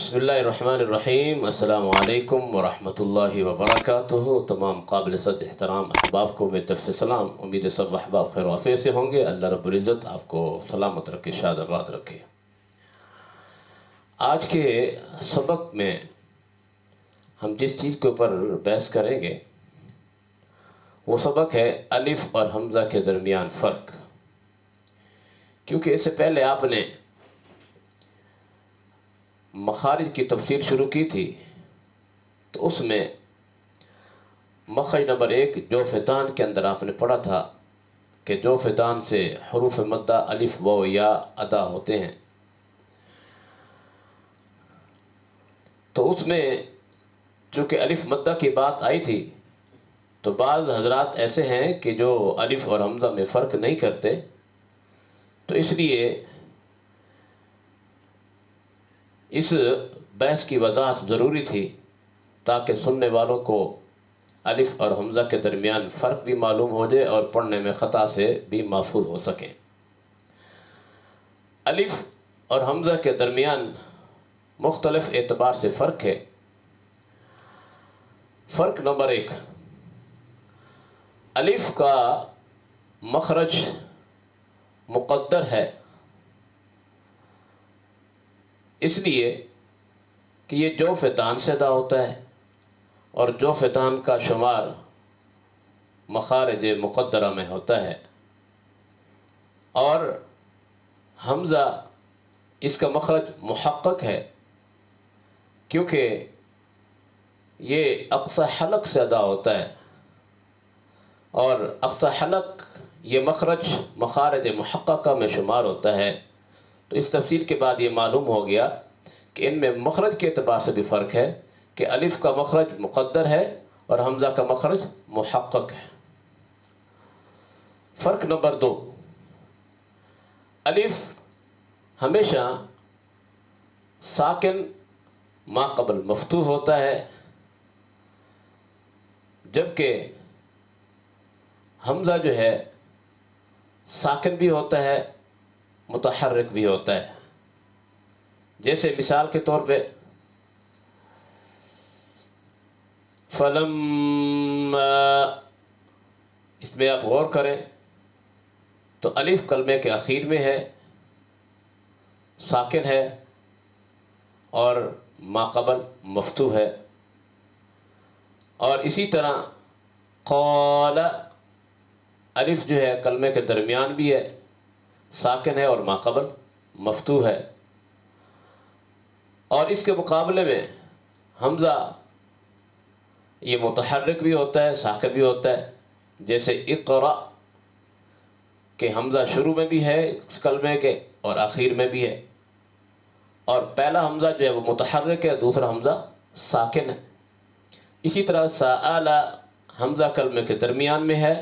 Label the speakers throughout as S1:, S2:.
S1: بسم اللہ الرحمن الرحیم۔ السلام علیکم ورحمۃ اللہ وبرکاتہ۔ تمام قابل صد احترام احباب کو میری طرف سے سلام۔ امید ہے سب احباب خیر و عافیت سے ہوں گے۔ اللہ رب العزت آپ کو سلامت رکھے، شاد آباد رکھے۔ آج کے سبق میں ہم جس چیز کے اوپر بحث کریں گے وہ سبق ہے الف اور حمزہ کے درمیان فرق۔ کیونکہ اس سے پہلے آپ نے مخارج کی تفسیر شروع کی تھی تو اس میں مخرج نمبر 1 جوف دان کے اندر آپ نے پڑھا تھا کہ جوف دان سے حروف مدہ الف و یا ادا ہوتے ہیں۔ تو اس میں چونکہ الف مدہ کی بات آئی تھی تو بعض حضرات ایسے ہیں کہ جو الف اور حمزہ میں فرق نہیں کرتے، تو اس لیے اس بحث کی وضاحت ضروری تھی تاکہ سننے والوں کو الف اور حمزہ کے درمیان فرق بھی معلوم ہو جائے اور پڑھنے میں خطا سے بھی محفوظ ہو سکیں۔ الف اور حمزہ کے درمیان مختلف اعتبار سے فرق ہے۔ فرق نمبر 1، الف کا مخرج مقدر ہے، اس لیے کہ یہ جوف دان سے ادا ہوتا ہے اور جوف دان کا شمار مخارج مقدرہ میں ہوتا ہے، اور حمزہ اس کا مخرج محقق ہے کیونکہ یہ اقصی حلق سے ادا ہوتا ہے، اور اقصی حلق یہ مخرج مخارج محققہ میں شمار ہوتا ہے۔ تو اس تفصیل کے بعد یہ معلوم ہو گیا کہ ان میں مخرج کے اعتبار سے بھی فرق ہے کہ الف کا مخرج مقدر ہے اور حمزہ کا مخرج محقق ہے۔ فرق نمبر 2، الف ہمیشہ ساکن ما قبل مفتوح ہوتا ہے، جبکہ حمزہ جو ہے ساکن بھی ہوتا ہے، متحرک بھی ہوتا ہے۔ جیسے مثال کے طور پہ فلما، اس میں آپ غور کریں تو الف کلمے کے اخیر میں ہے، ساکن ہے اور ما قبل مفتوح ہے، اور اسی طرح قال، الف جو ہے کلمے کے درمیان بھی ہے، ساکن ہے اور ما قبل مفتوح ہے، اور اس کے مقابلے میں حمزہ یہ متحرک بھی ہوتا ہے، ساکن بھی ہوتا ہے۔ جیسے اقرأ کہ حمزہ شروع میں بھی ہے اس کلمے کے اور آخر میں بھی ہے، اور پہلا حمزہ جو ہے وہ متحرک ہے، دوسرا حمزہ ساکن ہے۔ اسی طرح سأل، حمزہ کلمے کے درمیان میں ہے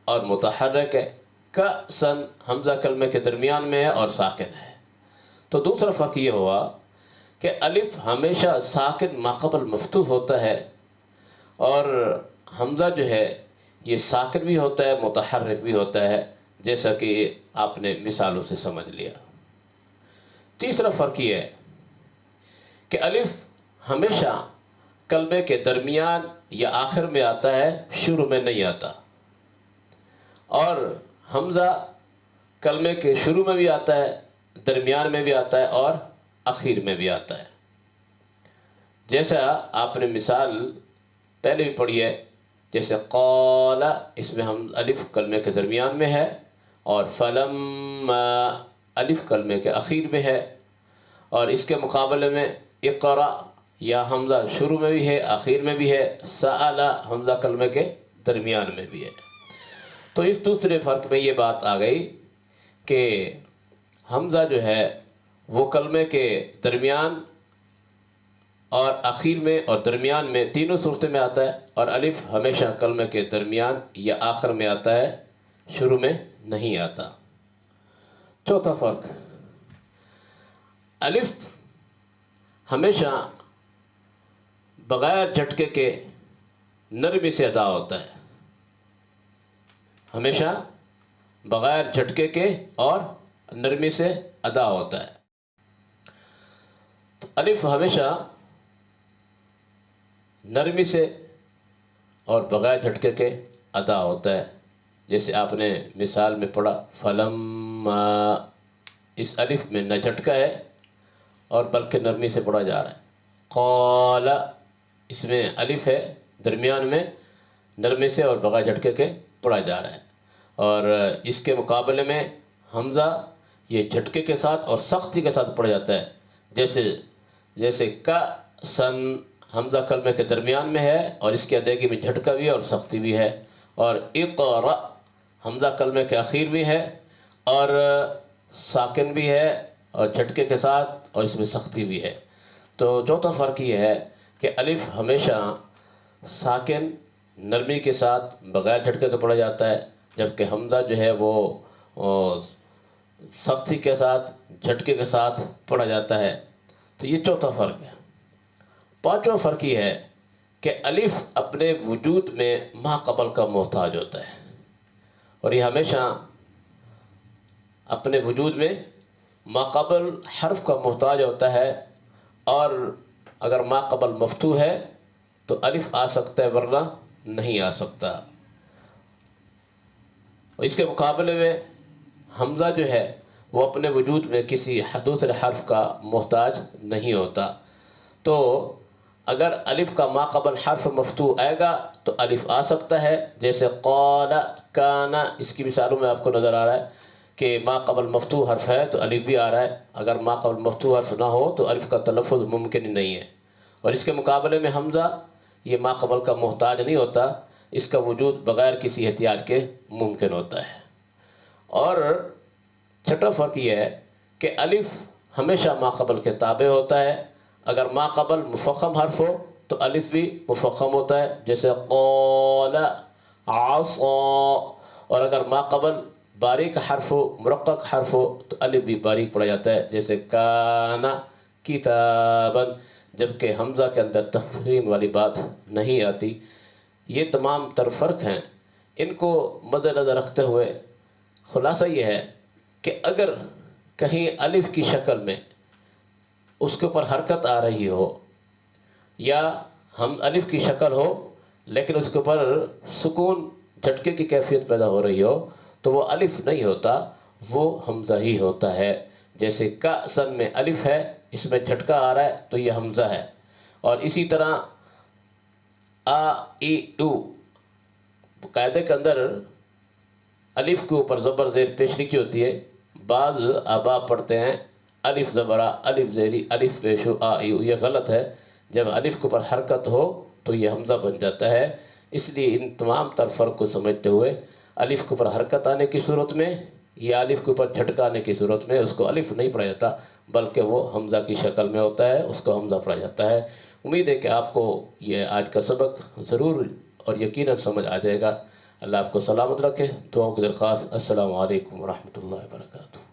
S1: اور متحرک ہے، کأسً حمزہ کلمے کے درمیان میں ہے اور ساکن ہے۔ تو دوسرا فرق یہ ہوا کہ الف ہمیشہ ساکن ما قبل مفتوح ہوتا ہے، اور حمزہ جو ہے یہ ساکن بھی ہوتا ہے، متحرک بھی ہوتا ہے، جیسا کہ آپ نے مثالوں سے سمجھ لیا۔ تیسرا فرق یہ ہے کہ الف ہمیشہ کلمے کے درمیان یا آخر میں آتا ہے، شروع میں نہیں آتا، اور حمزہ کلمے کے شروع میں بھی آتا ہے، درمیان میں بھی آتا ہے اور اخیر میں بھی آتا ہے۔ جیسا آپ نے مثال پہلے بھی پڑھی ہے، جیسے قال، اس میں ہم الف کلمے کے درمیان میں ہے، اور فلما الف کلمے کے اخیر میں ہے، اور اس کے مقابلے میں اقرأ یا حمزہ شروع میں بھی ہے، آخر میں بھی ہے، سأل حمزہ کلمے کے درمیان میں بھی ہے۔ تو اس دوسرے فرق میں یہ بات آ گئی کہ حمزہ جو ہے وہ کلمے کے درمیان اور آخر میں اور درمیان میں تینوں صورتوں میں آتا ہے، اور الف ہمیشہ کلمے کے درمیان یا آخر میں آتا ہے، شروع میں نہیں آتا۔ چوتھا فرق، الف ہمیشہ بغیر جھٹکے کے نرمی سے ادا ہوتا ہے، ہمیشہ بغیر جھٹکے کے اور نرمی سے ادا ہوتا ہے۔ تو الف ہمیشہ نرمی سے اور بغیر جھٹکے کے ادا ہوتا ہے، جیسے آپ نے مثال میں پڑھا فلما، اس الف میں نہ جھٹکا ہے اور بلکہ نرمی سے پڑھا جا رہا ہے۔ قال، اس میں الف ہے درمیان میں، نرمی سے اور بغیر جھٹکے کے پڑھا جا رہا ہے۔ اور اس کے مقابلے میں حمزہ یہ جھٹکے کے ساتھ اور سختی کے ساتھ پڑھا جاتا ہے، جیسے کا سن، حمزہ کلمے کے درمیان میں ہے اور اس کی ادائیگی میں جھٹکا بھی ہے اور سختی بھی ہے۔ اور اقرا، حمزہ کلمے کے اخیر بھی ہے اور ساکن بھی ہے اور جھٹکے کے ساتھ اور اس میں سختی بھی ہے۔ تو چوتھا فرق یہ ہے کہ الف ہمیشہ ساکن نرمی کے ساتھ بغیر جھٹکے کے پڑھا جاتا ہے، جبکہ حمزہ جو ہے وہ سختی کے ساتھ جھٹکے کے ساتھ پڑھا جاتا ہے۔ تو یہ چوتھا فرق ہے۔ پانچواں فرق یہ ہے کہ الف اپنے وجود میں ما قبل کا محتاج ہوتا ہے، اور یہ ہمیشہ اپنے وجود میں ما قبل حرف کا محتاج ہوتا ہے، اور اگر ما قبل مفتوح ہے تو الف آ سکتا ہے ورنہ نہیں آ سکتا۔ اور اس کے مقابلے میں حمزہ جو ہے وہ اپنے وجود میں کسی دوسرے حرف کا محتاج نہیں ہوتا۔ تو اگر الف کا ما قبل حرف مفتوح آئے گا تو الف آ سکتا ہے، جیسے قال، کانا، اس کی مثالوں میں آپ کو نظر آ رہا ہے کہ ما قبل مفتوح حرف ہے تو الف بھی آ رہا ہے، اگر ما قبل مفتوح حرف نہ ہو تو الف کا تلفظ ممکن ہی نہیں ہے۔ اور اس کے مقابلے میں حمزہ یہ ما قبل کا محتاج نہیں ہوتا، اس کا وجود بغیر کسی احتیاط کے ممکن ہوتا ہے۔ اور چھٹا فرق یہ ہے کہ الف ہمیشہ ما قبل کے تابع ہوتا ہے، اگر ما قبل مفخم حرف ہو تو الف بھی مفخم ہوتا ہے، جیسے قال، عصا، اور اگر ما قبل باریک حرف ہو، مرقق حرف ہو تو الف بھی باریک پڑھا جاتا ہے، جیسے کانا کتابا، جبکہ حمزہ کے اندر تفخیم والی بات نہیں آتی۔ یہ تمام تر فرق ہیں، ان کو مد نظر رکھتے ہوئے خلاصہ یہ ہے کہ اگر کہیں الف کی شکل میں اس کے اوپر حرکت آ رہی ہو، یا ہم الف کی شکل ہو لیکن اس کے اوپر سکون جھٹکے کی کیفیت پیدا ہو رہی ہو تو وہ الف نہیں ہوتا، وہ حمزہ ہی ہوتا ہے۔ جیسے کا سن میں الف ہے، اس میں جھٹکا آ رہا ہے تو یہ حمزہ ہے۔ اور اسی طرح آ ای او قاعدے کے اندر الف کے اوپر زبر زیر پیش لکھی ہوتی ہے، بعض آبا پڑھتے ہیں الف زبرہ الف زیری الف پیشو آ ای او، یہ غلط ہے۔ جب الف کے اوپر حرکت ہو تو یہ حمزہ بن جاتا ہے۔ اس لیے ان تمام تر فرق کو سمجھتے ہوئے الف کے اوپر حرکت آنے کی صورت میں یا الف کے اوپر جھٹکا آنے کی صورت میں اس کو الف نہیں پڑھا جاتا، بلکہ وہ حمزہ کی شکل میں ہوتا ہے، اس کو حمزہ پڑھا جاتا ہے۔ امید ہے کہ آپ کو یہ آج کا سبق ضرور اور یقیناً سمجھ آ جائے گا۔ اللہ آپ کو سلامت رکھے۔ دعاؤں کی درخواست۔ السلام علیکم ورحمۃ اللہ وبرکاتہ۔